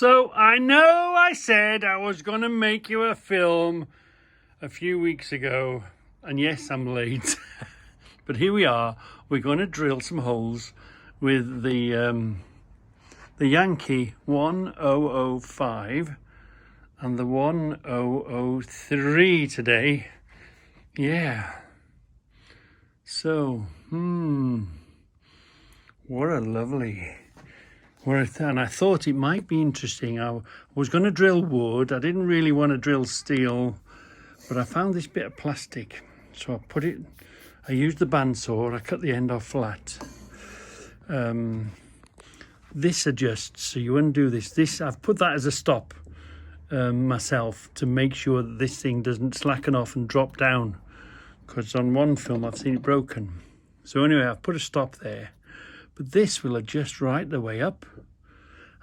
So I know I said I was going to make you a film a few weeks ago, and yes, I'm late. But here we are. We're going to drill some holes with the Yankee 1005 and the 1003 today. Yeah. So, what a lovely... And I thought it might be interesting. I was going to drill wood. I didn't really want to drill steel, but I found this bit of plastic. So I used the bandsaw. I cut the end off flat. This adjusts, so you undo this. I've put that as a stop myself to make sure that this thing doesn't slacken off and drop down. Because on one film I've seen it broken. So anyway, I've put a stop there. But this will adjust right the way up,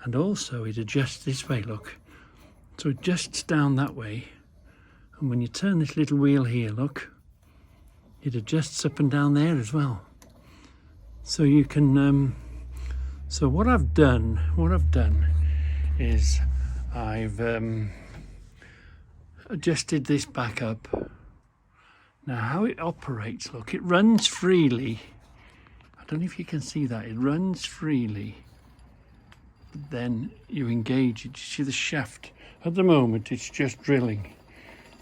and also it adjusts this way, look. So it adjusts down that way, and when you turn this little wheel here, look, it adjusts up and down there as well. So you can, so what I've done is I've adjusted this back up. Now how it operates, look, it runs freely. I don't know if you can see that. It runs freely. But then you engage it. You see the shaft. At the moment, it's just drilling.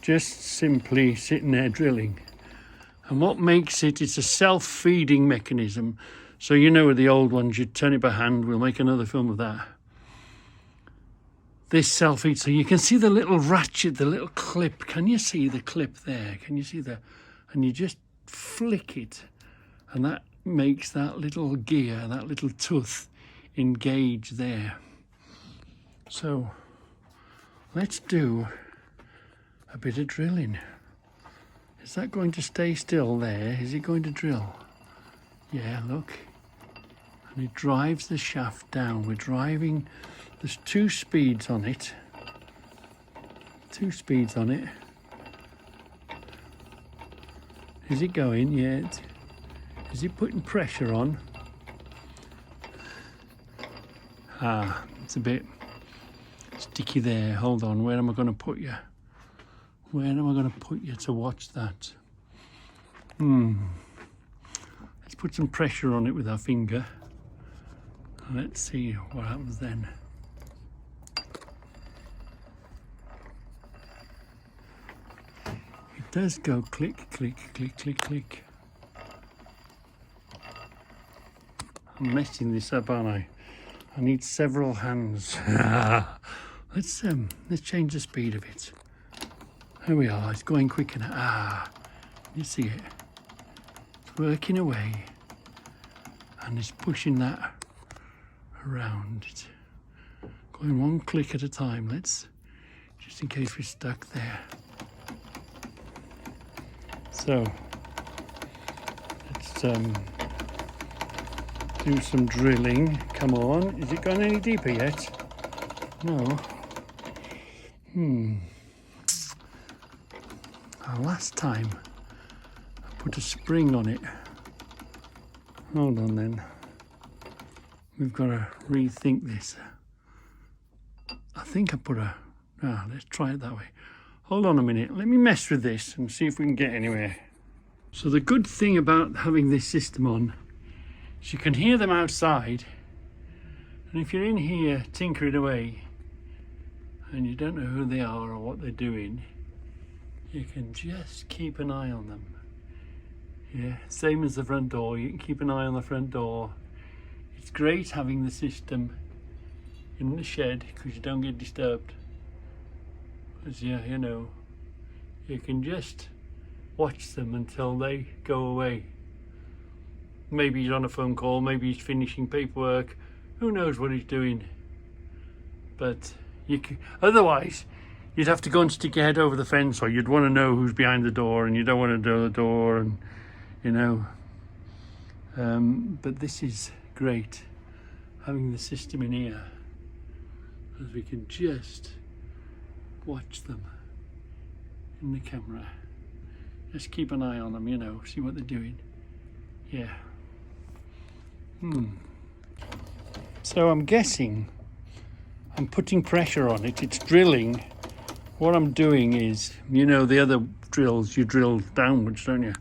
Just simply sitting there drilling. And what makes it, it's a self-feeding mechanism. So you know with the old ones, you'd turn it by hand. We'll make another film of that. This self-feed. So you can see the little ratchet, the little clip. Can you see the clip there? Can you see that? And you just flick it. And that makes that little gear, that little tooth engage there. So let's do a bit of drilling. Is that going to stay still there? Is it going to drill? Yeah, look. And it drives the shaft down. We're driving, there's two speeds on it. Is it going? Yeah. Is it putting pressure on? It's a bit sticky there. Hold on, where am I going to put you? Where am I going to put you to watch that? Let's put some pressure on it with our finger. Let's see what happens then. It does go click, click, click, click, click. I'm messing this up, aren't I? I need several hands. Let's change the speed of it. There we are. It's going quicker now. You see it? It's working away, and it's pushing that around. It's going one click at a time. Let's, just in case we're stuck there. So let's do some drilling. Come on, is it gone any deeper yet? No. Last time I put a spring on it. Hold on then. We've got to rethink this. I think I put let's try it that way. Hold on a minute, let me mess with this and see if we can get anywhere. So the good thing about having this system on, so you can hear them outside, and if you're in here tinkering away and you don't know who they are or what they're doing, you can just keep an eye on them. Yeah, same as the front door, you can keep an eye on the front door. It's great having the system in the shed because you don't get disturbed. Because yeah, you know, you can just watch them until they go away. Maybe he's on a phone call, maybe he's finishing paperwork, who knows what he's doing. But otherwise, you'd have to go and stick your head over the fence, or you'd want to know who's behind the door, and you don't want to do the door, and you know. But this is great, having the system in here, because we can just watch them in the camera. Just keep an eye on them, you know, see what they're doing. Yeah. So I'm guessing I'm putting pressure on it. It's drilling. What I'm doing is, you know, the other drills, you drill downwards, don't you?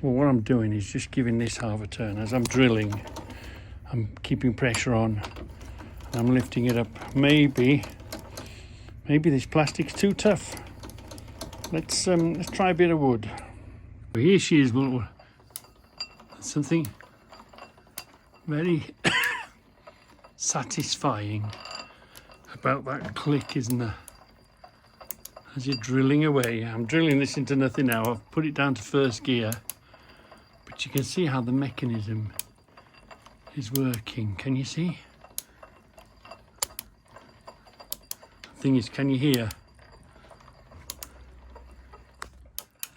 Well, what I'm doing is just giving this half a turn. As I'm drilling, I'm keeping pressure on. I'm lifting it up. Maybe this plastic's too tough. Let's try a bit of wood. Here she is. Well, something very satisfying about that click, isn't there? As you're drilling away. I'm drilling this into nothing now. I've put it down to first gear, but you can see how the mechanism is working. Can you see? The thing is, can you hear?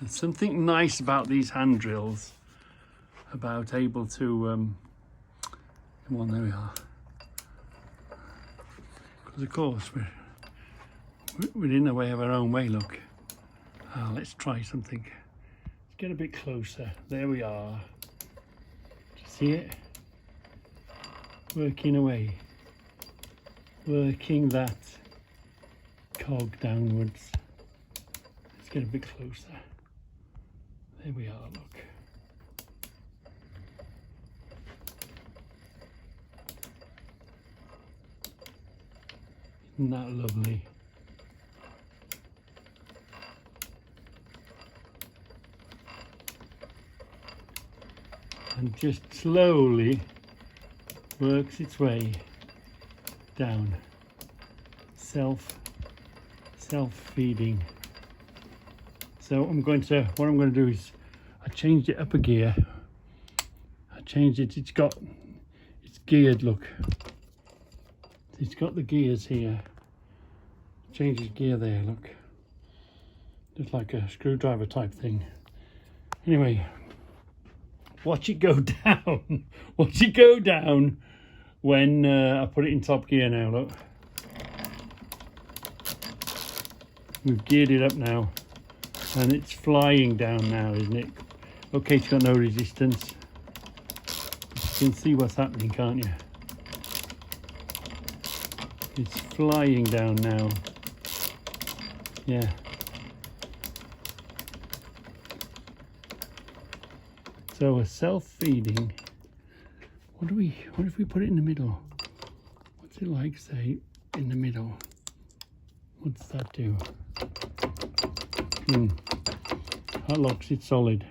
There's something nice about these hand drills, about able to come on, there we are. Because of course we're in the way of our own way. Look, let's try something. Let's get a bit closer. There we are. Do you see it? Working away, working that cog downwards. Let's get a bit closer. There we are, look. Isn't that lovely? And just slowly works its way down. Self-feeding. So what I'm going to do is I changed it up a gear. I changed it. It's geared. Look, it's got the gears here. Changes gear there. Look, just like a screwdriver type thing. Anyway, watch it go down. Watch it go down when I put it in top gear now. Look, we've geared it up now. And it's flying down now, isn't it? Okay, it's got no resistance. You can see what's happening, can't you? It's flying down now. Yeah. So a self-feeding. What if we put it in the middle? What's it like, say, in the middle? What does that do? That locks it solid.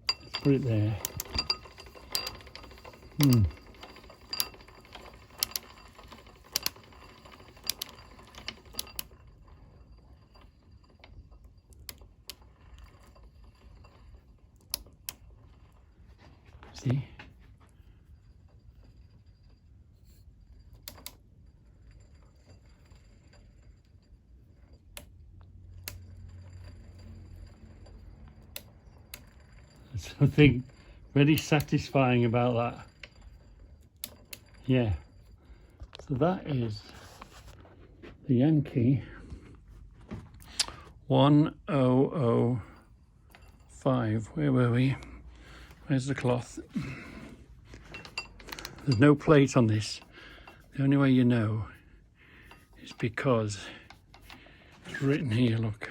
Let's put it there. See? Something very satisfying about that. Yeah. So that is the Yankee 1005. Where were we? Where's the cloth? There's no plate on this. The only way you know is because it's written here, look.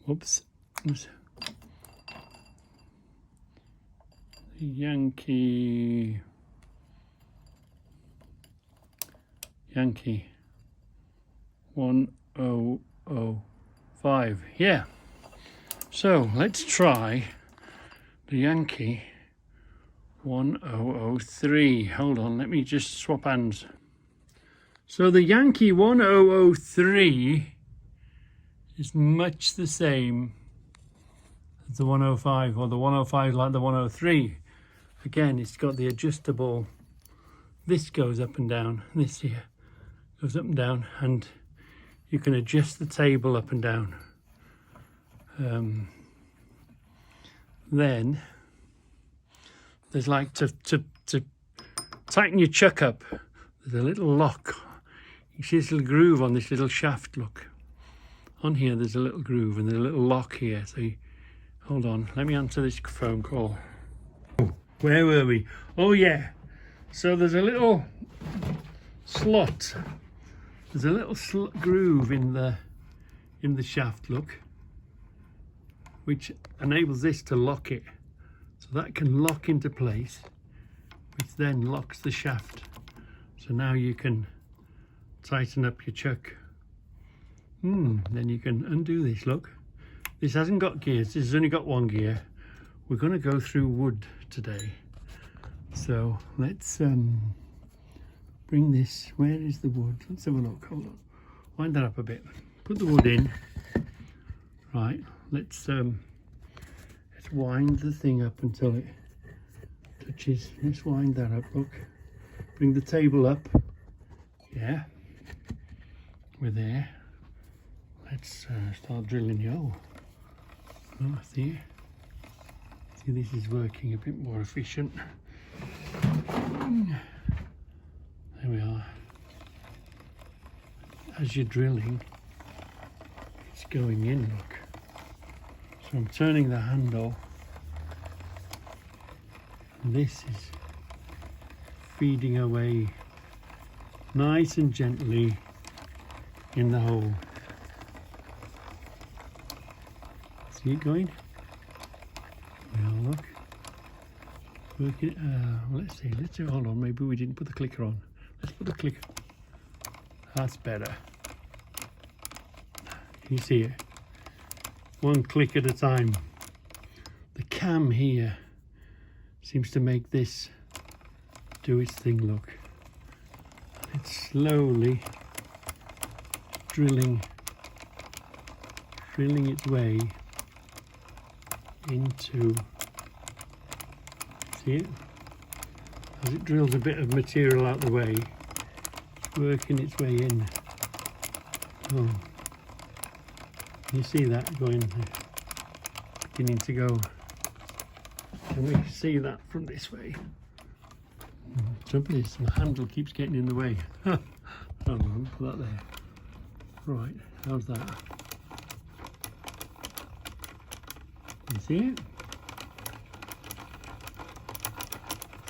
Whoops. Yankee 1005. Yeah. So let's try the Yankee 1003. Hold on, let me just swap hands. So the Yankee 1003 is much the same as the 105, or the 105 like the 103. Again, it's got the adjustable. This goes up and down. This here goes up and down, and you can adjust the table up and down. Then there's like to tighten your chuck up. There's a little lock. You see this little groove on this little shaft. Look, on here there's a little groove and there's a little lock here. So hold on, let me answer this phone call. Where were we? Oh yeah, So there's a little slot. There's a little groove in the shaft, look, which enables this to lock it. So that can lock into place, which then locks the shaft. So now you can tighten up your chuck. Then you can undo this, look. This hasn't got gears, this has only got one gear. We're going to go through wood today. So let's bring this, where is the wood? Let's have a look, hold on. Wind that up a bit. Put the wood in. Right, let's wind the thing up until it touches. Let's wind that up, look. Bring the table up. Yeah, we're there. Let's start drilling. Oh, see, this is working a bit more efficient. There we are. As you're drilling, it's going in, look. So I'm turning the handle, and this is feeding away nice and gently in the hole. See it going? Now look. Working. Let's see. Hold on. Maybe we didn't put the clicker on. Let's put the clicker. That's better. You see it? One click at a time. The cam here seems to make this do its thing, look. It's slowly drilling its way into, see it? As it drills a bit of material out the way, it's working its way in. Oh, you see that going, beginning to go. Can we see that from this way? Trouble is, the handle keeps getting in the way. Hold on, put that there. Right, how's that? You see it?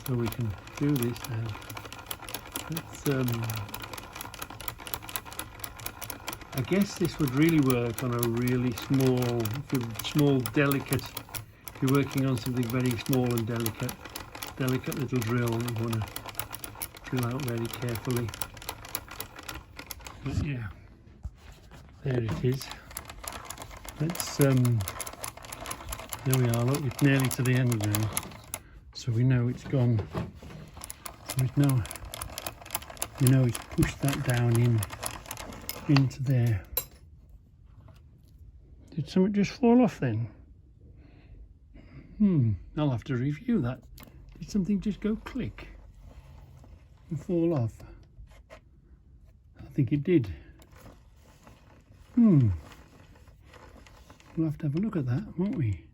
So we can do this now. Let's, I guess this would really work on a really small, delicate. If you're working on something very small and delicate little drill, you want to drill out very carefully. But yeah, there it is. Let's there we are. Look, it's nearly to the end now, so we know it's gone. So we know it's pushed that down into there. Did something just fall off then? I'll have to review that. Did something just go click and fall off? I think it did. We'll have to have a look at that, won't we?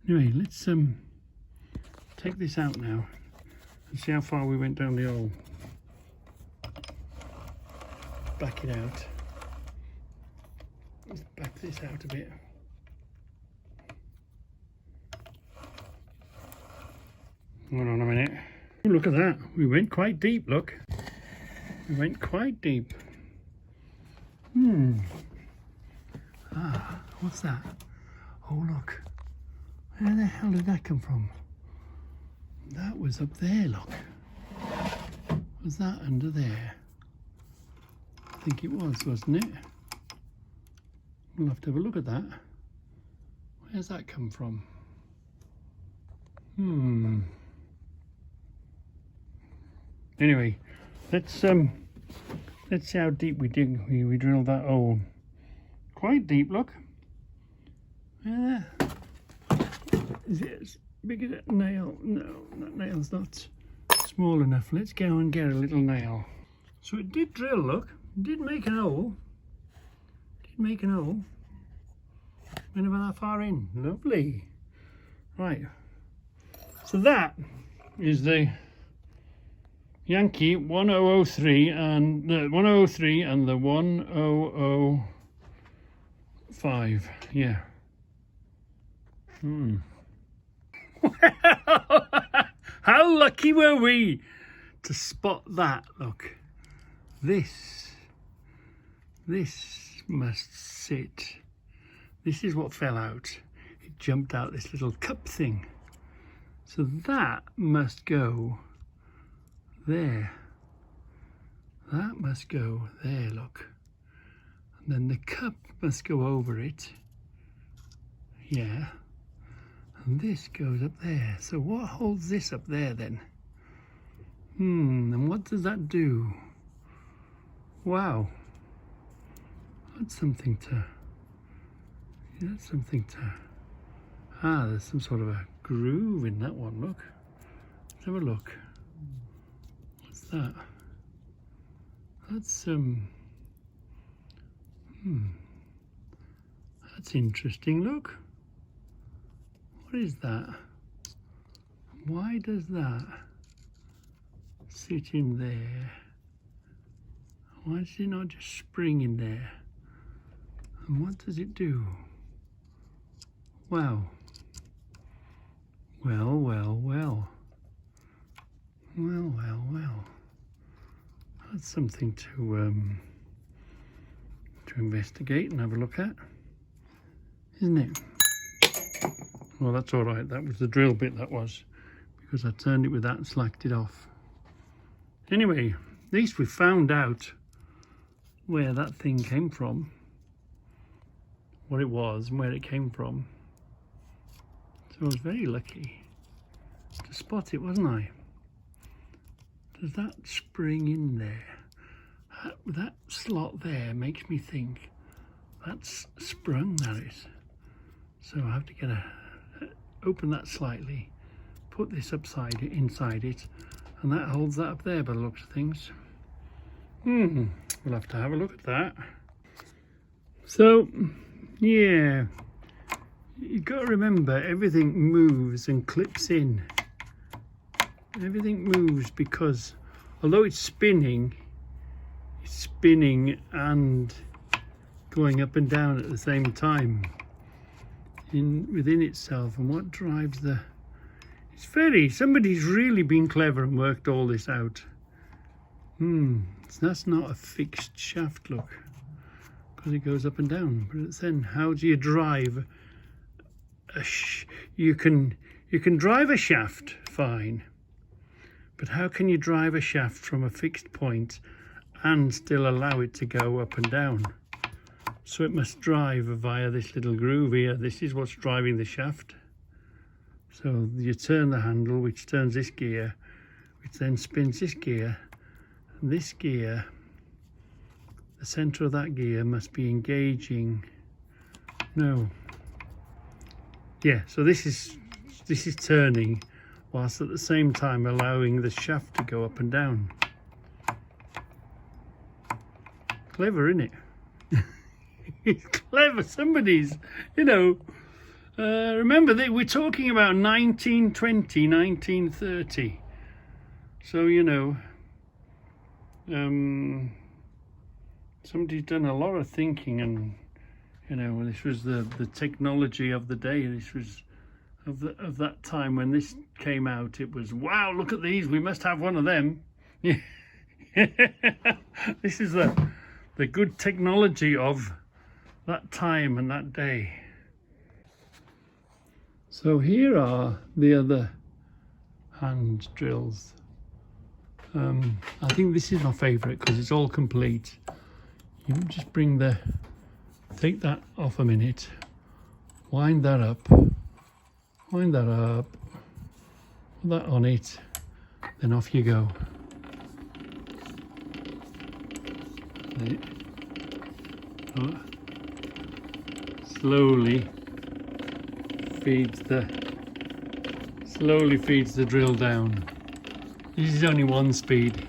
Anyway, let's take this out now and see how far we went down the hole. Back it out. Let's back this out a bit. Hold on a minute. Oh, look at that. We went quite deep, look. We went quite deep. What's that? Oh, look. Where the hell did that come from? That was up there, look. Was that under there? I think it was, wasn't it? We'll have to have a look at that. Where's that come from? Anyway, let's see how deep we drilled that hole. Quite deep, look. Is it as big as a nail? No, that nail's not small enough. Let's go and get a little nail. So it did drill, look. It did make an hole. Went about that far in. Lovely. Right. So that is the Yankee 1003 and the 1003 and the 1005. Yeah. How lucky were we to spot that? Look, this must sit. This is what fell out. It jumped out this little cup thing. So that must go there. That must go there, look. And then the cup must go over it. Yeah. And this goes up there. So what holds this up there then? And what does that do? Wow. That's something to... there's some sort of a groove in that one, look. Let's have a look. What's that? That's that's interesting, look. What is that? Why does that sit in there? Why does it not just spring in there? And what does it do? Wow. Well. That's something to investigate and have a look at, isn't it? Well, that's all right. That was the drill bit, that was, because I turned it with that and slacked it off. Anyway, at least we found out where that thing came from, what it was and where it came from. So I was very lucky to spot it, wasn't I? Does that spring in there? That slot there makes me think that's sprung, that is. So I have to get open that slightly, put this inside it, and that holds that up there by the looks of things. We'll have to have a look at that. So, yeah, you've got to remember everything moves and clips in. Everything moves because although it's spinning and going up and down at the same time within itself. And what drives somebody's really been clever and worked all this out. That's not a fixed shaft, look, because it goes up and down. But then how do you drive you can drive a shaft fine, but how can you drive a shaft from a fixed point and still allow it to go up and down? So it must drive via this little groove here. This is what's driving the shaft. So you turn the handle, which turns this gear, which then spins this gear. And this gear, the center of that gear must be engaging. No. Yeah, so this is turning whilst at the same time allowing the shaft to go up and down. Clever, isn't it? It's clever. Somebody's, remember that we're talking about 1920, 1930. So, somebody's done a lot of thinking, and, this was the technology of the day. This was of that time when this came out. It was, wow, look at these. We must have one of them. Yeah. This is the good technology of that time and that day. So here are the other hand drills. I think this is my favourite because it's all complete. You just take that off a minute, wind that up, put that on it, then off you go. Slowly feeds the drill down. This is only one speed.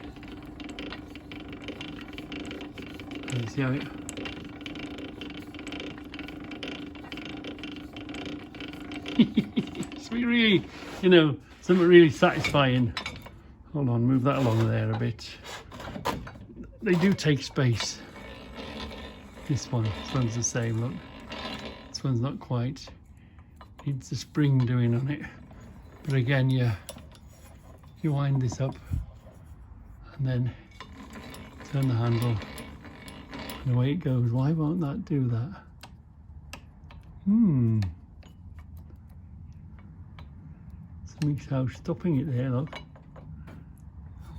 You see how it... It's really, something really satisfying. Hold on, move that along there a bit. They do take space. This one's the same, look. This one's not quite. Needs a spring doing on it. But again, you wind this up and then turn the handle and away it goes. Why won't that do that? Something's how stopping it there, look.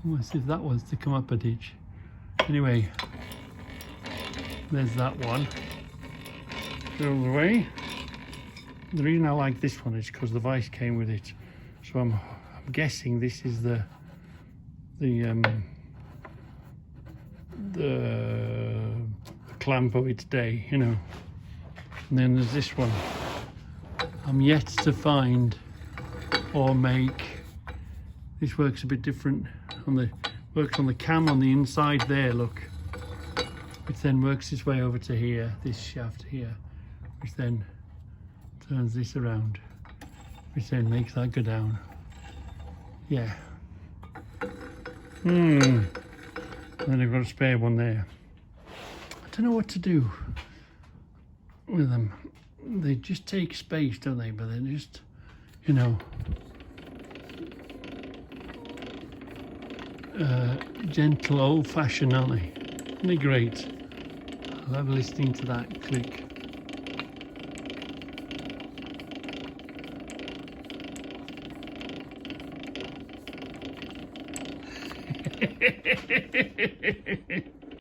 Almost if that was to come up a ditch. Anyway, there's that one. Go the way. The reason I like this one is because the vise came with it. So I'm guessing this is the clamp of its day, you know. And then there's this one. I'm yet to find or make. This works a bit different. Works on the cam on the inside there, look. Which then works its way over to here, this shaft here, which then turns this around, which then makes that go down. Yeah. And then I've got a spare one there. I don't know what to do with them. They just take space, don't they? But they're just, you know, gentle, old-fashioned, aren't they? Aren't they great? I love listening to that click.